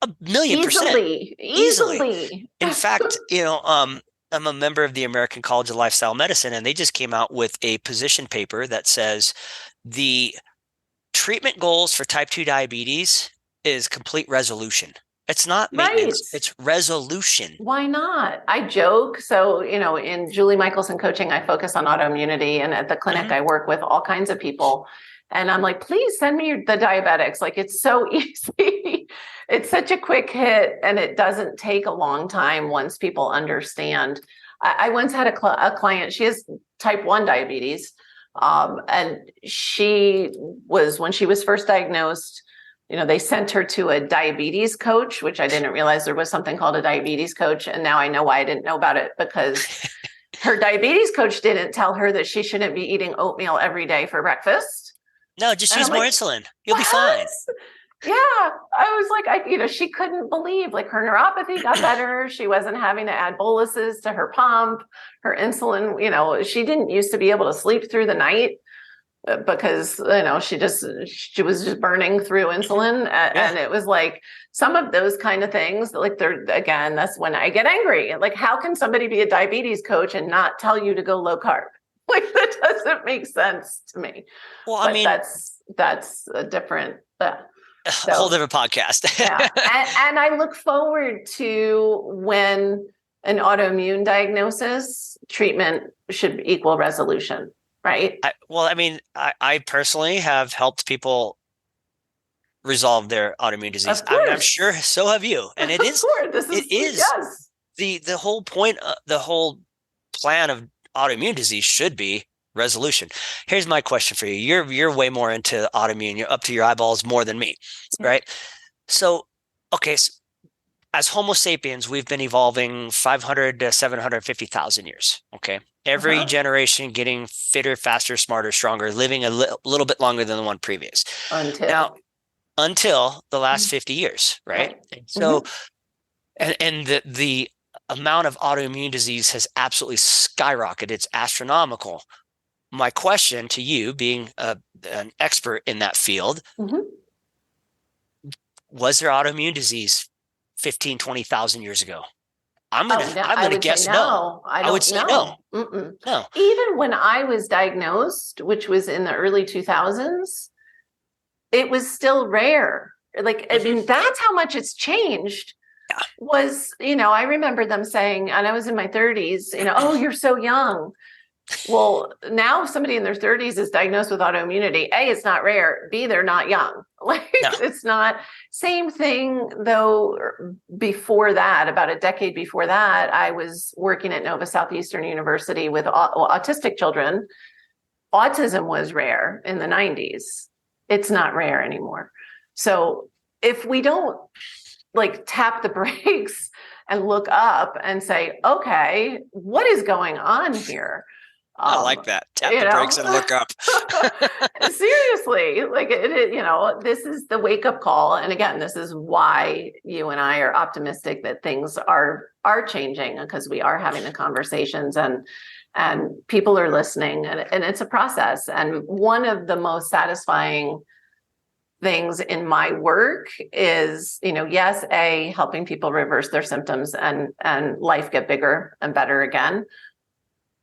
1,000,000%. Easily. In fact, I'm a member of the American College of Lifestyle Medicine, and they just came out with a position paper that says the treatment goals for type 2 diabetes is complete resolution. It's not maintenance, it's resolution. Why not? I joke. So, in Julie Michelson coaching, I focus on autoimmunity, and at the clinic, I work with all kinds of people. And I'm like, please send me the diabetics. It's so easy. It's such a quick hit, and it doesn't take a long time once people understand. I once had a client, she has type 1 diabetes. And she was, when she was first diagnosed, they sent her to a diabetes coach, which I didn't realize there was something called a diabetes coach. And now I know why I didn't know about it, because her diabetes coach didn't tell her that she shouldn't be eating oatmeal every day for breakfast. No, just use more insulin. You'll be fine. Yeah. I was like, she couldn't believe, like, her neuropathy got better. She wasn't having to add boluses to her pump, her insulin, she didn't used to be able to sleep through the night because, she was just burning through insulin. And it was like some of those kind of things, like, again, that's when I get angry. Like, how can somebody be a diabetes coach and not tell you to go low carb? Like, that doesn't make sense to me. Well, but I mean, that's a different, a whole different podcast. Yeah. And I look forward to when an autoimmune diagnosis treatment should equal resolution, right? I personally have helped people resolve their autoimmune disease. I'm sure so have you. And it is, yes. The whole point, the whole plan of autoimmune disease should be resolution. Here's my question for you. You're way more into autoimmune. You're up to your eyeballs more than me, right? So, okay. So as Homo sapiens, we've been evolving 500 to 750,000 years. Okay. Every generation getting fitter, faster, smarter, stronger, living a little bit longer than the one previous. Until the last 50 years, right? So, and the amount of autoimmune disease has absolutely skyrocketed. It's astronomical. My question to you, being an expert in that field, was there autoimmune disease 15, 20,000 years ago? I'm going to guess no. I would say no. No. Even when I was diagnosed, which was in the early 2000s, it was still rare. Like, I mean, that's how much it's changed. Yeah. Was, I remember them saying, and I was in my 30s, oh, you're so young. Well, now if somebody in their 30s is diagnosed with autoimmunity, A, it's not rare. B, they're not young. Like, it's not. Same thing, though, before that, about a decade before that, I was working at Nova Southeastern University with autistic children. Autism was rare in the 90s. It's not rare anymore. So if we don't tap the brakes and look up and say, okay, what is going on here? I like that. Tap the brakes and look up. Seriously, this is the wake up call. And again, this is why you and I are optimistic that things are changing, because we are having the conversations and people are listening, and it's a process. And one of the most satisfying things in my work is, yes, helping people reverse their symptoms and life get bigger and better again.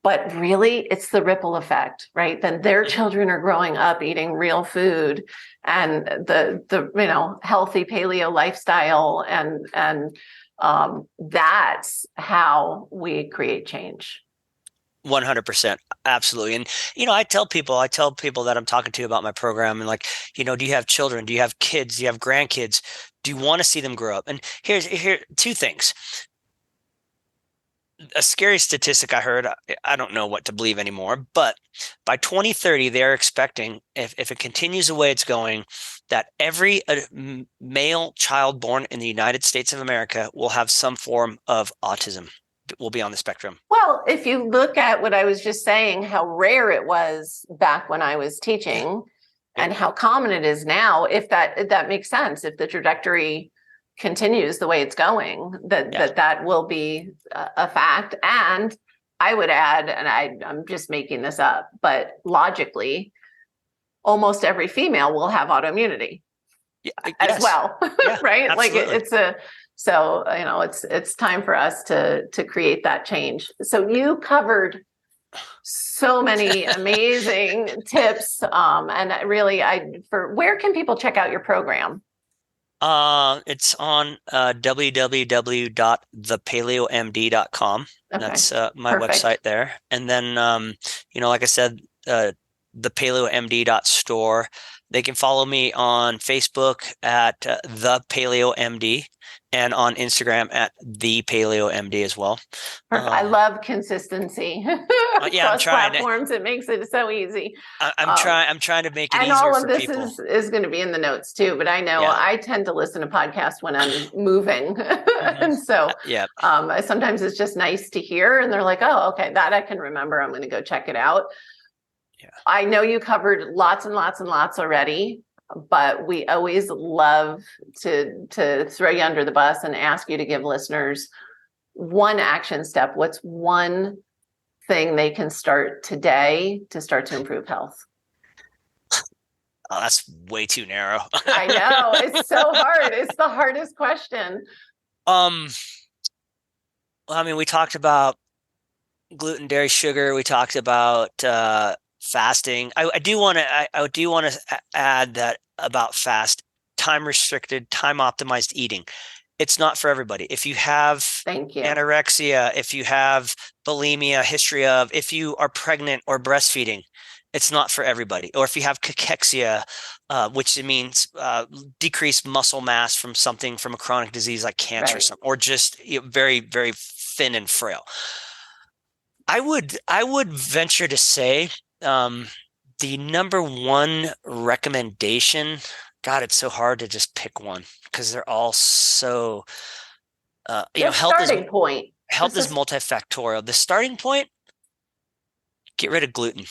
But really, it's the ripple effect, right? Then their children are growing up eating real food and the healthy paleo lifestyle, and that's how we create change. 100%. Absolutely. And, I tell people that I'm talking to about my program, and do you have children? Do you have kids? Do you have grandkids? Do you want to see them grow up? And here two things. A scary statistic I heard, I don't know what to believe anymore, but by 2030, they're expecting, if it continues the way it's going, that every male child born in the United States of America will have some form of autism, will be on the spectrum. Well, if you look at what I was just saying, how rare it was back when I was teaching and how common it is now, if that makes sense, if the trajectory continues the way it's going, that will be a fact. And I would add, and I'm just making this up, but logically, almost every female will have autoimmunity as well, right? Absolutely. It's time for us to create that change. So you covered so many amazing tips, and really, where can people check out your program? It's on www.thepaleomd.com. Okay. That's my website there. And then, like I said, the paleomd.store. They can follow me on Facebook at The Paleo MD and on Instagram at The Paleo MD as well. I love consistency across platforms. It makes it so easy. I'm trying to make it easier for people. And all of this is going to be in the notes too. But I know I tend to listen to podcasts when I'm moving, and so sometimes it's just nice to hear. And they're like, "Oh, okay, that I can remember. I'm going to go check it out." Yeah. I know you covered lots and lots and lots already, but we always love to throw you under the bus and ask you to give listeners one action step. What's one thing they can start today to start to improve health? Oh, that's way too narrow. I know. It's so hard. It's the hardest question. Well, I mean, we talked about gluten, dairy, sugar. We talked about fasting. I do want to add that about time restricted, time optimized eating. It's not for everybody. If you have anorexia, if you have bulimia, history of, if you are pregnant or breastfeeding, it's not for everybody. Or if you have cachexia, which means decreased muscle mass from a chronic disease like cancer, or something, or just very, very thin and frail. I would venture to say the number one recommendation, God, it's so hard to just pick one because they're all so, health is multifactorial. The starting point, get rid of gluten.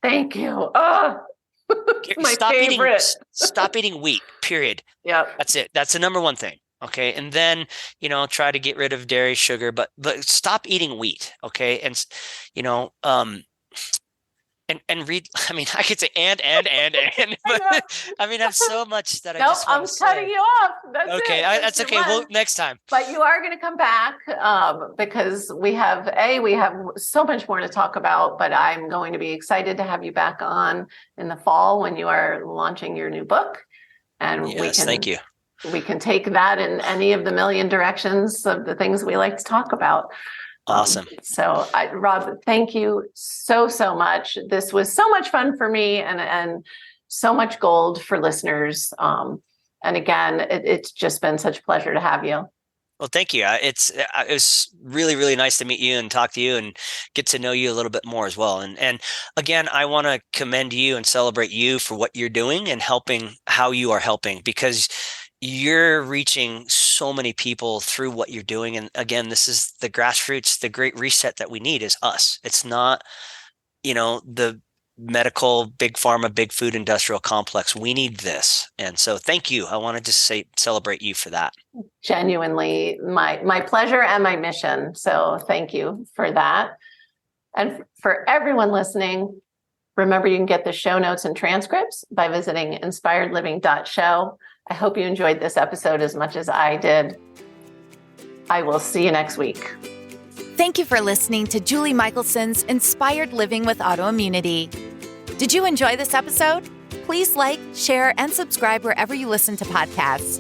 Thank you. Oh, my favorite. Stop eating wheat, period. Yeah. That's it. That's the number one thing. Okay. And then, try to get rid of dairy, sugar, but stop eating wheat. Okay. And, and read, I mean, I could say and, but I mean, I have so much that I just want to say. I'm cutting you off. That's okay. That's okay. Well, next time. But you are going to come back because we have so much more to talk about, but I'm going to be excited to have you back on in the fall when you are launching your new book. And thank you. We can take that in any of the million directions of the things we like to talk about. Awesome. So Rob, thank you so much. This was so much fun for me and so much gold for listeners. And again, it's just been such a pleasure to have you. Well, thank you. It was really, really nice to meet you and talk to you and get to know you a little bit more as well. And again, I want to commend you and celebrate you for what you're doing and how you are helping, because you're reaching so many people through what you're doing. And again, this is the grassroots, the great reset that we need is us. It's not, the medical, big pharma, big food industrial complex. We need this. And so thank you. I wanted to celebrate you for that. Genuinely my pleasure and my mission. So thank you for that. And for everyone listening, remember you can get the show notes and transcripts by visiting inspiredliving.show. I hope you enjoyed this episode as much as I did. I will see you next week. Thank you for listening to Julie Michelson's Inspired Living with Autoimmunity. Did you enjoy this episode? Please like, share, and subscribe wherever you listen to podcasts.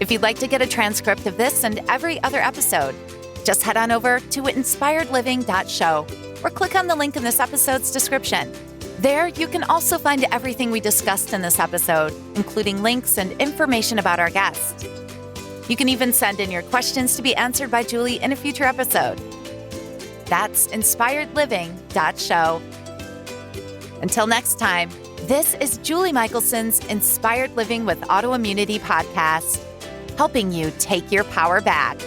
If you'd like to get a transcript of this and every other episode, just head on over to inspiredliving.show or click on the link in this episode's description. There, you can also find everything we discussed in this episode, including links and information about our guest. You can even send in your questions to be answered by Julie in a future episode. That's inspiredliving.show. Until next time, this is Julie Michelson's Inspired Living with Autoimmunity podcast, helping you take your power back.